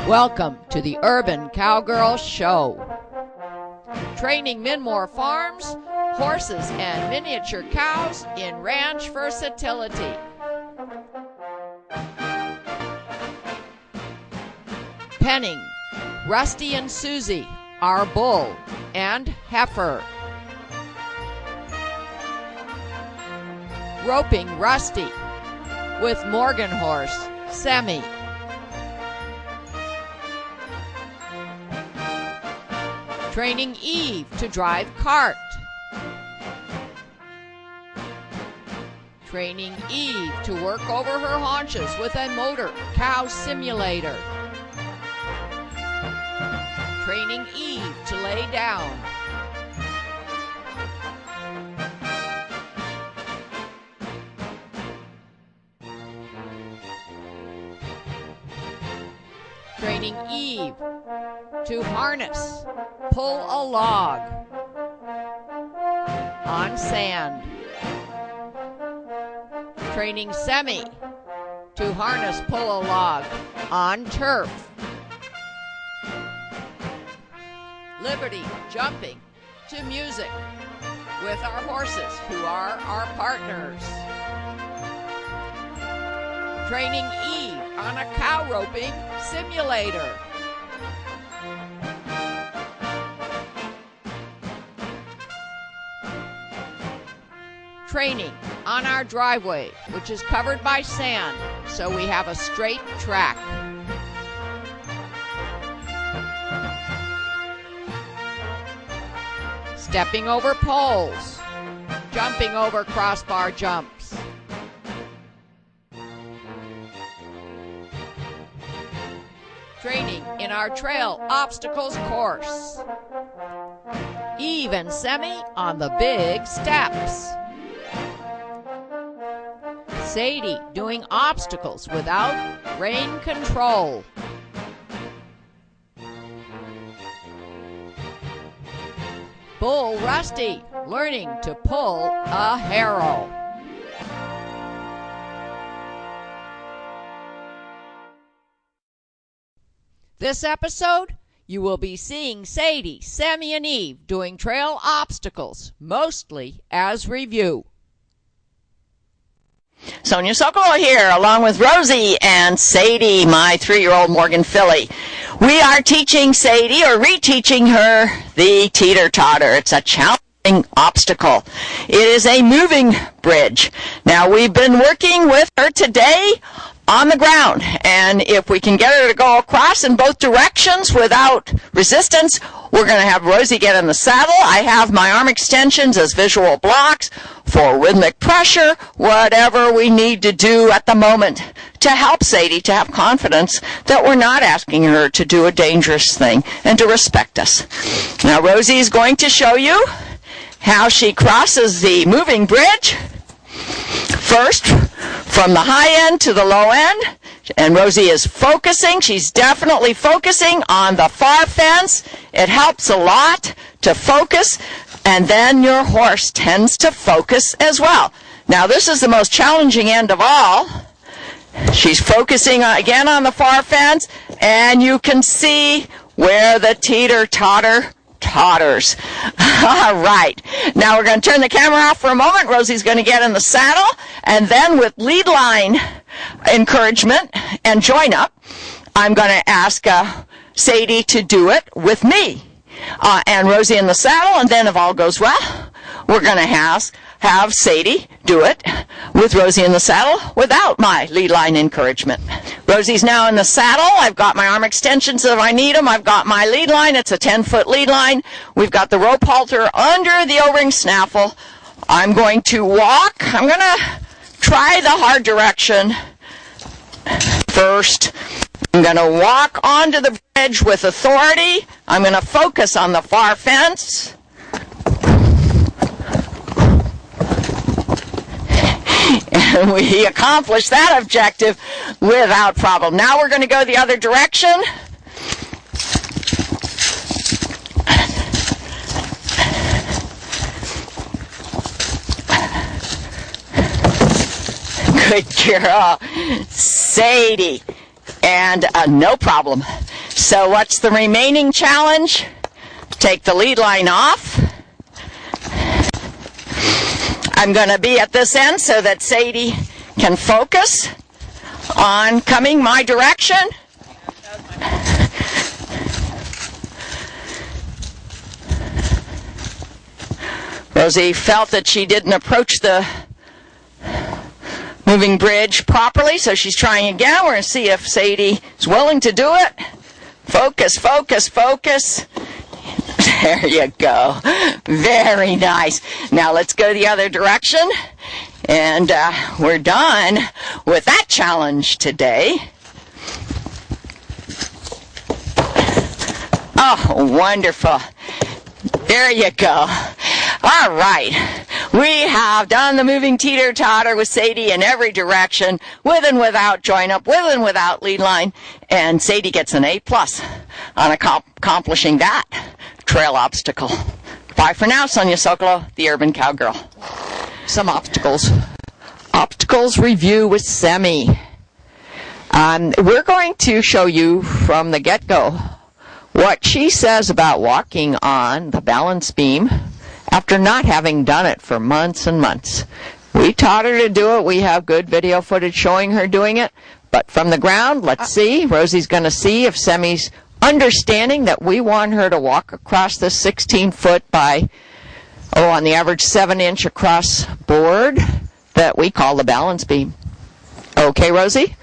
Welcome to the Urban Cowgirl Show. Training Minmore Farms, horses and miniature cows in ranch versatility. Penning Rusty and Susie, our bull and heifer. Roping Rusty with Morgan horse Semi. Training Eve to drive cart. Training Eve to work over her haunches with a motor cow simulator. Training Eve to lay down. Training Eve to harness, pull a log on sand. Training Semi to harness, pull a log on turf. Liberty jumping to music with our horses who are our partners. Training Eve on a cow roping simulator. Training on our driveway, which is covered by sand, so we have a straight track. Stepping over poles, jumping over crossbar jumps. Training in our trail obstacles course. Eve and Semi on the big steps. Sadie doing obstacles without rein control. Bull Rusty learning to pull a harrow. This episode, you will be seeing Sadie, Semi, and Eve doing trail obstacles, mostly as review. Sonia Sokolow here, along with Rosie and Sadie, my 3-year-old Morgan filly. We are teaching Sadie, or reteaching her, the teeter-totter. It's a challenging obstacle. It is a moving bridge. Now, we've been working with her today on the ground, and if we can get her to go across in both directions without resistance, we're going to have Rosie get in the saddle. I have my arm extensions as visual blocks for rhythmic pressure, whatever we need to do at the moment to help Sadie to have confidence that we're not asking her to do a dangerous thing and to respect us. Now, Rosie is going to show you how she crosses the moving bridge. First, from the high end to the low end, and Rosie is focusing. She's definitely focusing on the far fence. It helps a lot to focus, and then your horse tends to focus as well. Now, this is the most challenging end of all. She's focusing again on the far fence, and you can see where the teeter-totter totters. All right. Now we're going to turn the camera off for a moment. Rosie's going to get in the saddle, and then with lead line encouragement and join up, I'm going to ask Sadie to do it with me. And Rosie in the saddle, and then if all goes well, we're going to have Sadie do it with Rosie in the saddle without my lead line encouragement. Rosie's now in the saddle. I've got my arm extensions if I need them. I've got my lead line. It's a 10-foot lead line. We've got the rope halter under the O-ring snaffle. I'm going to walk. I'm going to try the hard direction first. I'm going to walk onto the bridge with authority. I'm going to focus on the far fence. And we accomplished that objective without problem. Now we're going to go the other direction. Good girl, Sadie. And no problem. So what's the remaining challenge? Take the lead line off. I'm going to be at this end so that Sadie can focus on coming my direction. Rosie felt that she didn't approach the moving bridge properly, so she's trying again. We're going to see if Sadie is willing to do it. Focus, focus, focus. There you go. Very nice. Now let's go the other direction. And we're done with that challenge today. Oh, wonderful. There you go. All right. We have done the moving teeter-totter with Sadie in every direction, with and without join-up, with and without lead line. And Sadie gets an A+ on accomplishing that trail obstacle. Bye for now, Sonia Sokolow, the Urban Cowgirl. Some obstacles. Obstacles review with Semi. We're going to show you from the get-go what she says about walking on the balance beam after not having done it for months and months. We taught her to do it. We have good video footage showing her doing it. But from the ground, let's see. Rosie's going to see if Semi's understanding that we want her to walk across this 16-foot by, on the average 7-inch across board that we call the balance beam. Okay, Rosie?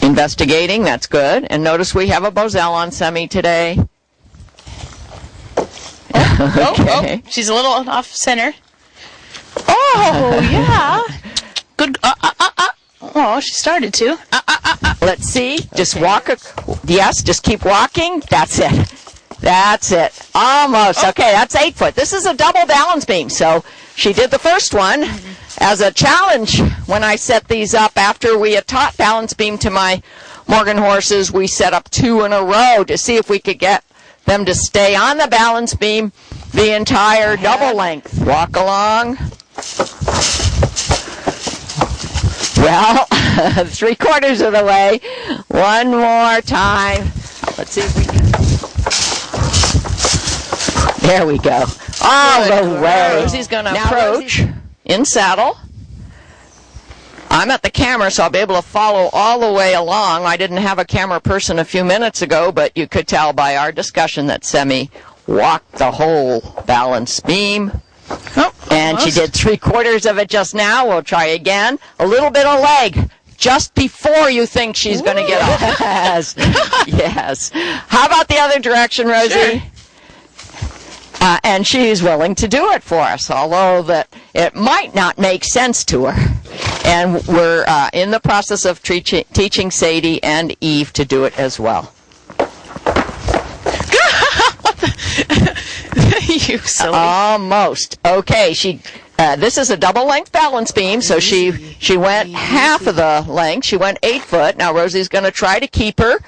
Investigating, that's good. And notice we have a Bozell on Semi today. Oh, she's a little off center. Oh, yeah. Good. Oh, she started to. Let's see. Just walk. Yes, just keep walking. That's it. That's it. Almost. Okay, that's 8 foot. This is a double balance beam. So she did the first one as a challenge. When I set these up after we had taught balance beam to my Morgan horses, we set up 2 in a row to see if we could get them to stay on the balance beam the entire double length. Walk along. Well, 3/4 of the way. One more time. Let's see if we can. There we go. All the way. Rosie's going to approach in saddle. I'm at the camera, so I'll be able to follow all the way along. I didn't have a camera person a few minutes ago, but you could tell by our discussion that Semi walked the whole balance beam. Oh, and she did 3/4 of it just now. We'll try again. A little bit of leg just before you think she's going to get off. Yes. Yes. How about the other direction, Rosie? Sure. And she's willing to do it for us, although that it might not make sense to her. And we're in the process of teaching Sadie and Eve to do it as well. You silly. Almost. Okay, this is a double-length balance beam, so she went half of the length. She went 8 foot. Now Rosie's going to try to keep her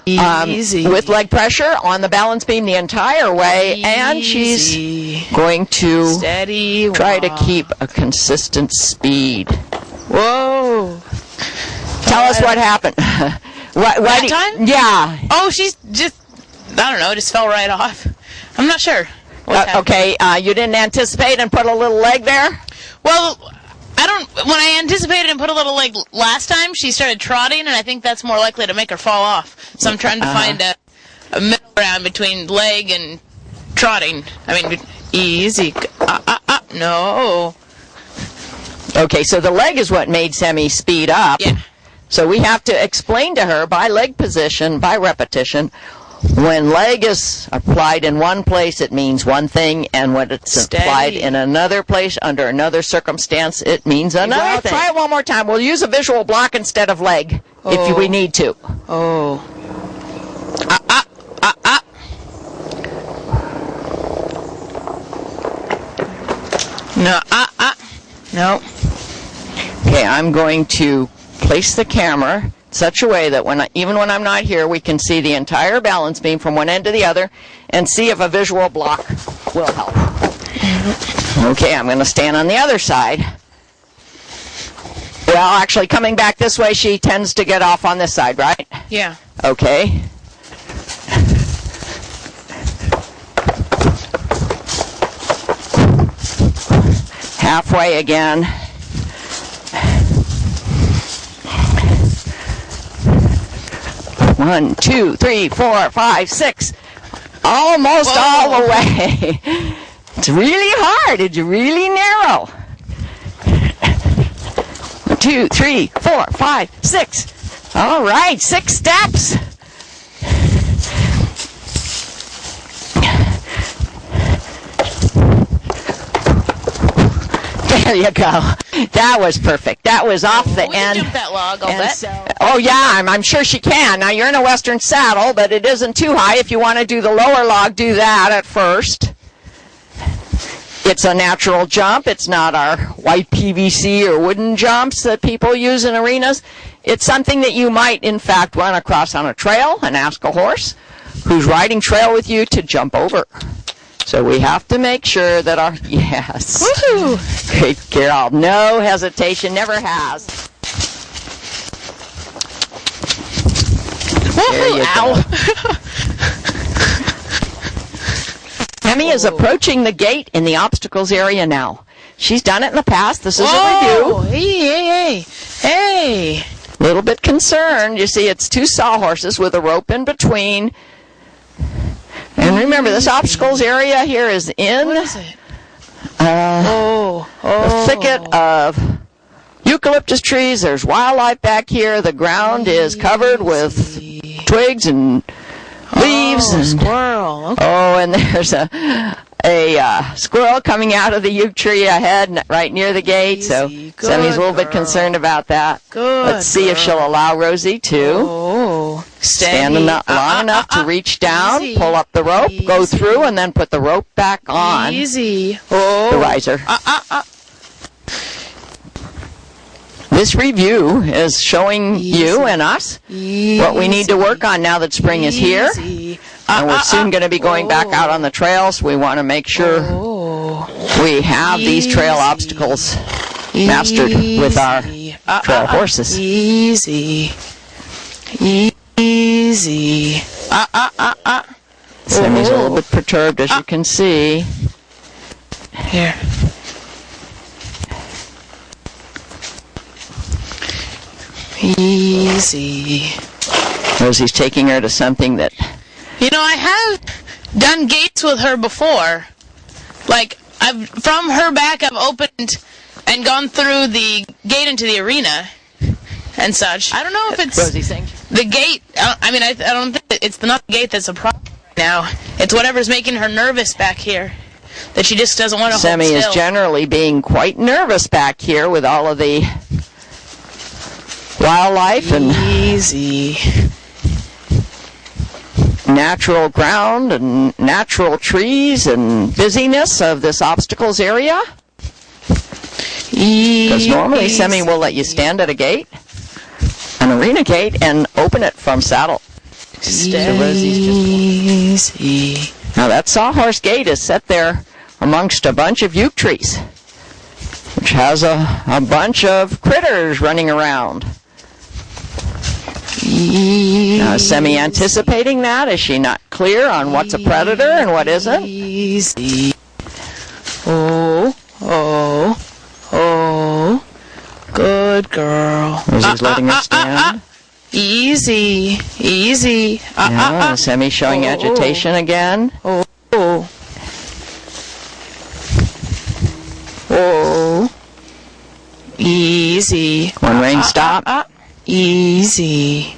with leg pressure on the balance beam the entire way, and she's going to try to keep a consistent speed. Whoa. Tell us what happened. That time? Yeah. Oh, she's just, I don't know, just fell right off. I'm not sure. Okay, you didn't anticipate and put a little leg there? Well, when I anticipated and put a little leg last time, she started trotting, and I think that's more likely to make her fall off. So I'm trying to find a middle ground between leg and trotting. I mean, easy. No. Okay, so the leg is what made Semi speed up. Yeah. So we have to explain to her by leg position, by repetition, when leg is applied in one place, it means one thing, and when it's applied in another place, under another circumstance, it means another thing. Try it one more time. We'll use a visual block instead of leg if we need to. Oh. No, No. Okay, I'm going to place the camera such a way that even when I'm not here, we can see the entire balance beam from one end to the other and see if a visual block will help. Okay, I'm going to stand on the other side. Well, actually, coming back this way, she tends to get off on this side, right? Yeah. Okay. Halfway again. One, two, three, 4, 5, 6. Almost all the way. It's really hard. It's really narrow. 1, 2, 3, 4, 5, 6. All right, 6 steps. There you go. That was perfect. That was off the We end. can jump that log, I'll bet. Oh, yeah, I'm sure she can. Now, you're in a western saddle, but it isn't too high. If you want to do the lower log, do that at first. It's a natural jump. It's not our white PVC or wooden jumps that people use in arenas. It's something that you might, in fact, run across on a trail and ask a horse who's riding trail with you to jump over. So we have to make sure that our, yes. Woohoo! Great girl. No hesitation, never has. There you Ow! go. Emmy is approaching the gate in the obstacles area now. She's done it in the past. This is a Whoa! review. Hey! Hey! A little bit concerned. You see, it's 2 sawhorses with a rope in between. And remember, this obstacles area here is in What is it? the thicket of eucalyptus trees. There's wildlife back here. The ground is covered with twigs and leaves. Oh, And, squirrel. Okay. oh, and there's a squirrel coming out of the yew tree ahead, right near the gate. So Easy. Sammy's a little Good bit concerned about that. Good. Let's see if she'll allow Rosie to. Oh, Stand steady. long enough to reach down, Easy. pull up the rope, go Easy. through, and then put the rope back on Easy. Oh. the riser. This review is showing you and us what we need to work on now that spring is here. Easy. And we're soon going to be going back out on the trails. We want to make sure we have these trail obstacles mastered with our trail horses. Easy. Easy. Sammy's a little bit perturbed, as you can see. Here. Easy. Rosie's taking her to something that... You know, I have done gates with her before. Like, from her back, I've opened and gone through the gate into the arena and such. I don't know if it's Rosie's saying... the gate. I don't think it's not the gate that's a problem right now. It's whatever's making her nervous back here. That she just doesn't want to hold Sammy still. is generally being quite nervous back here with all of the wildlife and Easy. natural ground and natural trees and busyness of this obstacles area. Because normally Sammy will let you stand at a gate, an arena gate, and open it from saddle. Easy. Now that sawhorse gate is set there amongst a bunch of yew trees, which has a bunch of critters running around. Now, is Semi anticipating that? Is she not clear on what's a predator and what isn't? Easy. Oh. Good girl. Rosie's letting her stand. Easy. Yeah, Semi showing agitation again. Oh. Easy. One rein stop. Easy.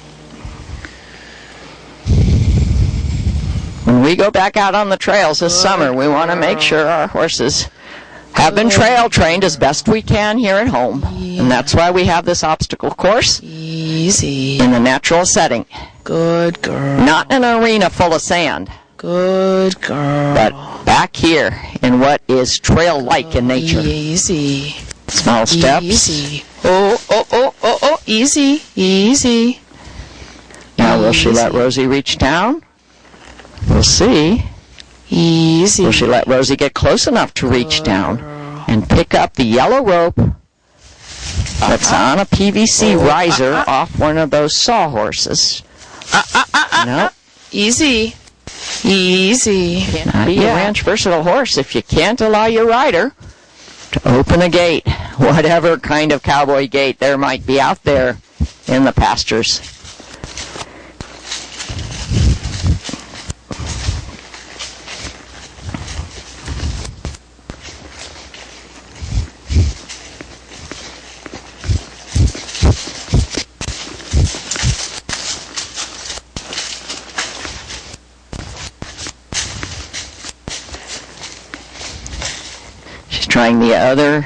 When we go back out on the trails this summer, we want to make sure our horses have been trail trained as best we can here at home. And that's why we have this obstacle course Easy. in a natural setting. Good girl. Not an arena full of sand, Good girl. but back here in what is trail-like in nature. Easy. Small steps. Easy. Oh. Easy. Now, will she let Rosie reach down? We'll see. Easy. Will she let Rosie get close enough to reach down and pick up the yellow rope That's on a PVC riser off one of those sawhorses. No. Easy. Easy. Can't be a ranch versatile horse if you can't allow your rider to open a gate, whatever kind of cowboy gate there might be out there in the pastures. Trying the other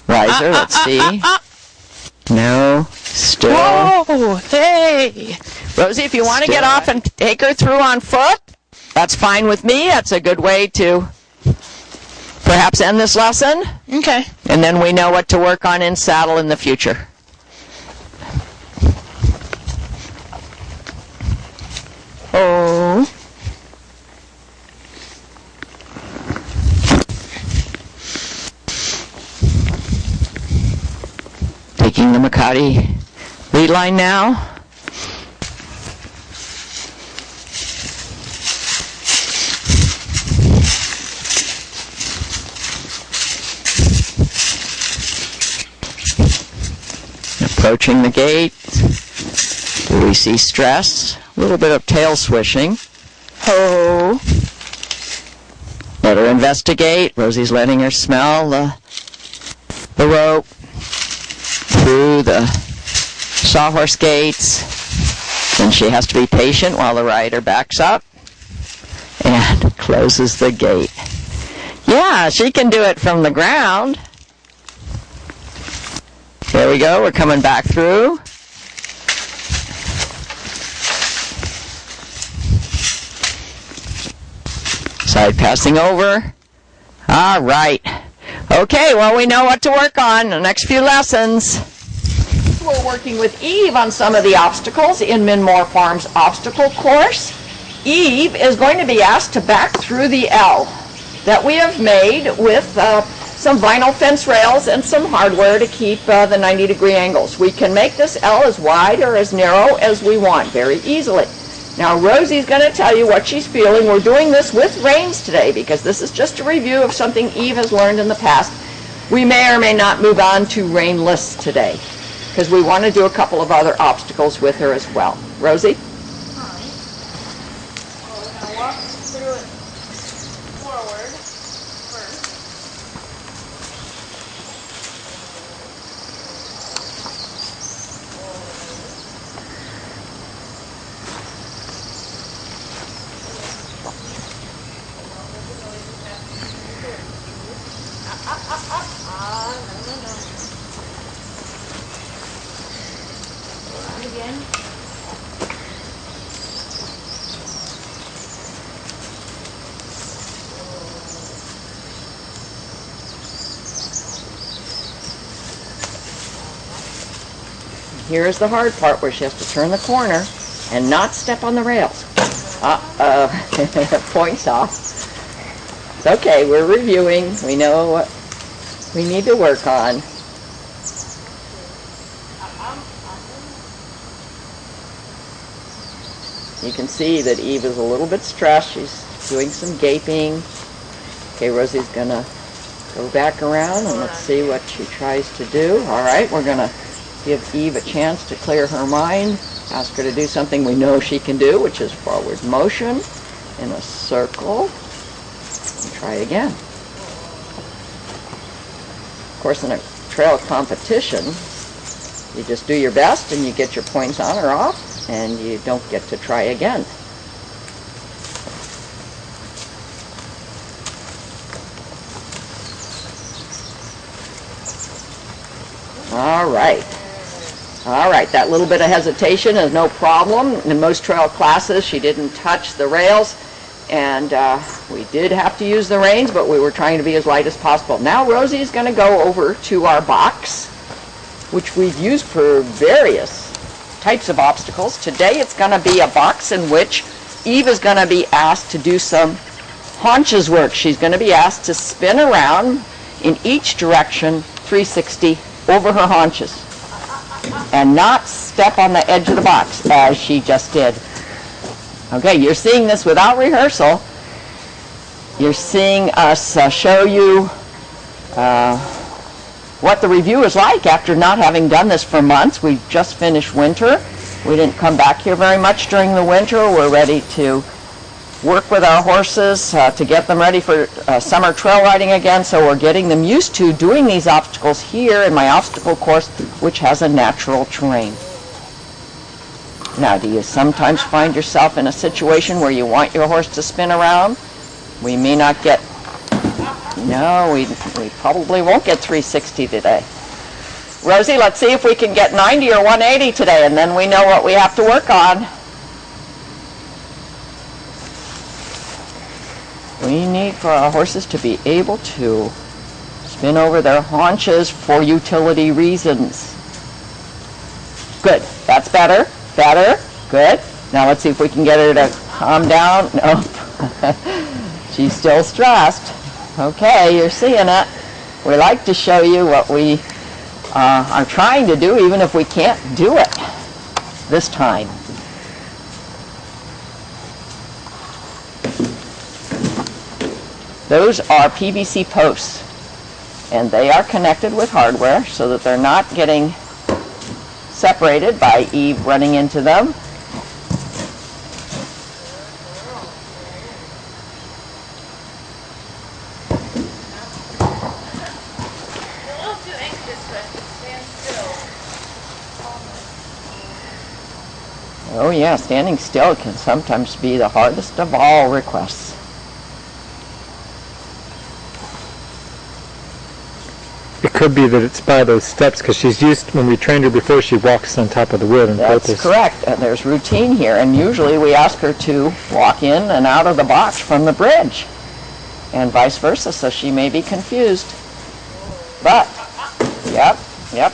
riser. Let's see. No, still. Whoa, hey. Rosie, if you want to get off and take her through on foot, that's fine with me. That's a good way to perhaps end this lesson. Okay. And then we know what to work on in saddle in the future. Oh. Taking the Makati lead line now. Approaching the gate. Do we see stress? A little bit of tail swishing. Ho! Let her investigate. Rosie's letting her smell the rope through the sawhorse gates. Then she has to be patient while the rider backs up and closes the gate. Yeah, she can do it from the ground. There we go. We're coming back through. Side passing over. All right. Okay, well, we know what to work on the next few lessons. We're working with Eve on some of the obstacles in Minmore Farms obstacle course. Eve is going to be asked to back through the L that we have made with some vinyl fence rails and some hardware to keep the 90-degree angles. We can make this L as wide or as narrow as we want very easily. Now, Rosie's going to tell you what she's feeling. We're doing this with reins today because this is just a review of something Eve has learned in the past. We may or may not move on to reinless today because we want to do a couple of other obstacles with her as well. Rosie? All right. Well, we're going to walk through it forward first. Again. Here's the hard part where she has to turn the corner and not step on the rails. Points off. It's okay, we're reviewing. We know what we need to work on. You can see that Eve is a little bit stressed. She's doing some gaping. Okay, Rosie's going to go back around and let's see what she tries to do. All right, we're going to give Eve a chance to clear her mind. Ask her to do something we know she can do, which is forward motion in a circle. And try again. Of course, in a trail competition, you just do your best and you get your points on or off, and you don't get to try again. All right. All right, that little bit of hesitation is no problem. In most trail classes, she didn't touch the rails, and we did have to use the reins, but we were trying to be as light as possible. Now Rosie's going to go over to our box, which we've used for various types of obstacles. Today it's going to be a box in which Eve is going to be asked to do some haunches work. She's going to be asked to spin around in each direction 360 over her haunches and not step on the edge of the box as she just did. Okay, you're seeing this without rehearsal. You're seeing us show you what the review is like after not having done this for months. We just finished winter. We didn't come back here very much during the winter. We're ready to work with our horses to get them ready for summer trail riding again, so we're getting them used to doing these obstacles here in my obstacle course, which has a natural terrain. Now, do you sometimes find yourself in a situation where you want your horse to spin around? We may not get, no, we probably won't get 360 today. Rosie, let's see if we can get 90 or 180 today, and then we know what we have to work on. We need for our horses to be able to spin over their haunches for utility reasons. Good. That's better. Better. Good. Now let's see if we can get her to calm down. Nope. She's still stressed. Okay, you're seeing it. We like to show you what we are trying to do, even if we can't do it this time. Those are PVC posts, and they are connected with hardware so that they're not getting separated by Eve running into them. Oh yeah, standing still can sometimes be the hardest of all requests. It could be that it's by those steps, because she's used, when we trained her before, she walks on top of the wood on purpose. That's correct, and there's routine here, and usually we ask her to walk in and out of the box from the bridge, and vice versa, so she may be confused. But, yep,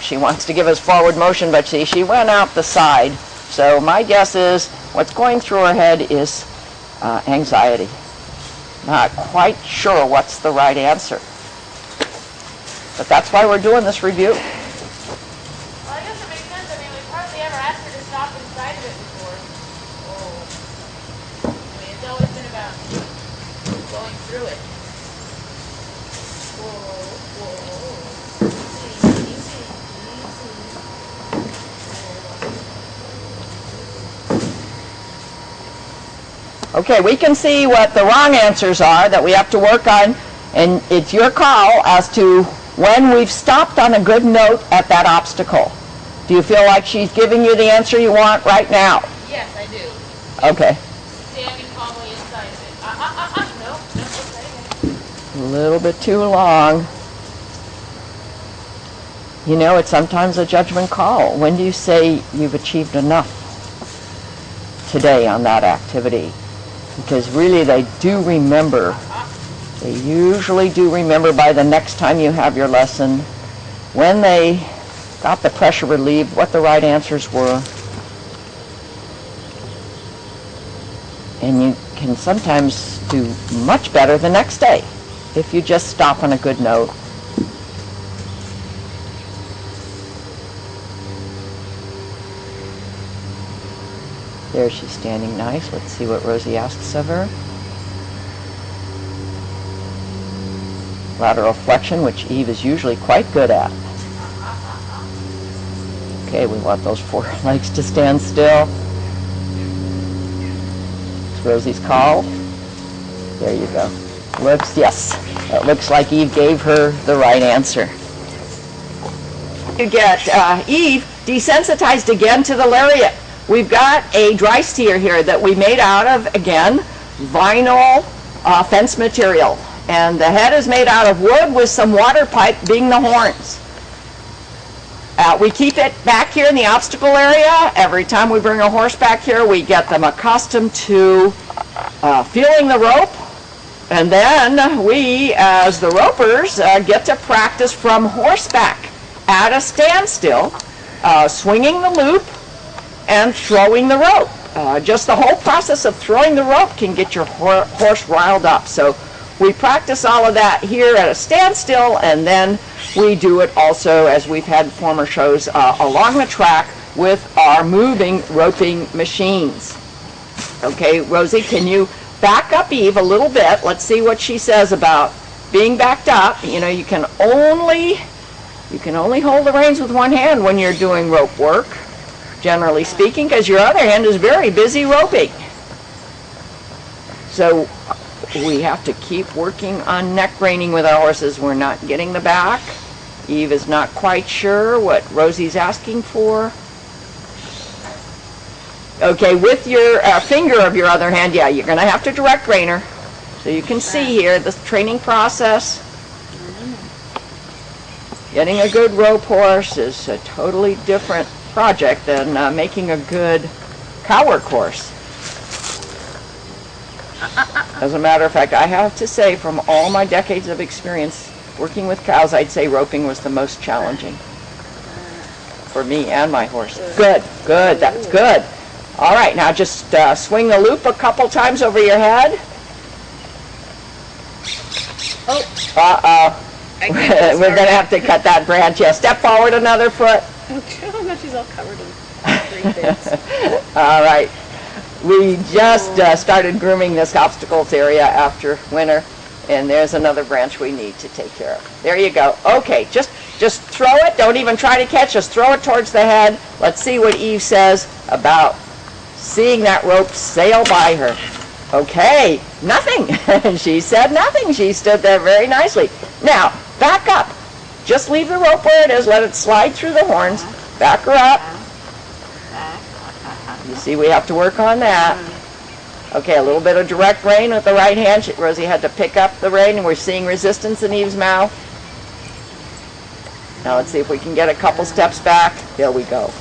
she wants to give us forward motion, but see, she went out the side, so my guess is what's going through her head is anxiety. Not quite sure what's the right answer. But that's why we're doing this review. Well, I guess it makes sense. I mean, we've hardly ever asked her to stop inside of it before. I mean, it's always been about going through it. Easy, easy. Okay, we can see what the wrong answers are that we have to work on, and it's your call as to when we've stopped on a good note at that obstacle. Do you feel like she's giving you the answer you want right now? Yes, I do. Okay. Standing calmly inside of it. No, let's try again. A little bit too long. You know, it's sometimes a judgment call. When do you say you've achieved enough today on that activity? Because really they do remember. They usually do remember by the next time you have your lesson when they got the pressure relieved, what the right answers were. And you can sometimes do much better the next day if you just stop on a good note. There, she's standing nice. Let's see what Rosie asks of her. Lateral flexion, which Eve is usually quite good at. Okay, we want those four legs to stand still. It's Rosie's call. There you go. Yes, it looks like Eve gave her the right answer. You get Eve desensitized again to the lariat. We've got a dry steer here that we made out of, again, vinyl fence material. And the head is made out of wood with some water pipe being the horns. We keep it back here in the obstacle area. Every time we bring a horse back here, we get them accustomed to feeling the rope. And then we, as the ropers, get to practice from horseback at a standstill, swinging the loop and throwing the rope. Just the whole process of throwing the rope can get your horse riled up. So we practice all of that here at a standstill, and then we do it also, as we've had former shows, along the track with our moving roping machines. Okay, Rosie, can you back up Eve a little bit? Let's see what she says about being backed up. You know, you can only hold the reins with one hand when you're doing rope work, generally speaking, because your other hand is very busy roping. So we have to keep working on neck reining with our horses. We're not getting the back. Eve is not quite sure what Rosie's asking for. Okay, with your finger of your other hand, yeah, you're going to have to direct reiner. So you can see here the training process. Getting a good rope horse is a totally different project than making a good cow work horse. As a matter of fact, I have to say, from all my decades of experience working with cows, I'd say roping was the most challenging for me and my horse. Good, good, that's good. All right, now just swing the loop a couple times over your head. Oh. Uh-oh. We're going to have to cut that branch. Yeah, step forward another foot. Oh, no, she's all covered in green bits. All right. We just started grooming this obstacles area after winter, and there's another branch we need to take care of. There you go. Okay, just throw it. Don't even try to catch. Just throw it towards the head. Let's see what Eve says about seeing that rope sail by her. Okay, nothing. She said nothing. She stood there very nicely. Now, back up. Just leave the rope where it is. Let it slide through the horns. Back her up. You see, we have to work on that. Okay, a little bit of direct rein with the right hand. Rosie had to pick up the rein, and we're seeing resistance in Eve's mouth. Now let's see if we can get a couple steps back. There we go.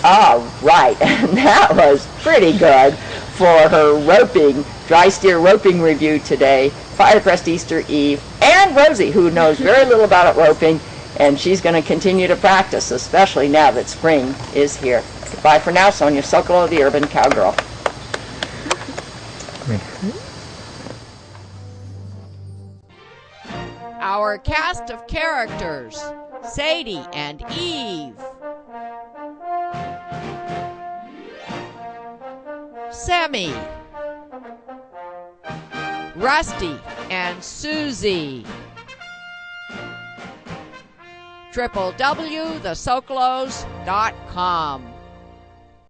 All right, and that was pretty good for her roping, dry steer roping review today. Firecrest Easter Eve, and Rosie, who knows very little about roping, and she's going to continue to practice, especially now that spring is here. Goodbye for now, Sonia Sokolow, the Urban Cowgirl. Our cast of characters: Sadie and Eve, Semi, Rusty and Susie. www.thesokolows.com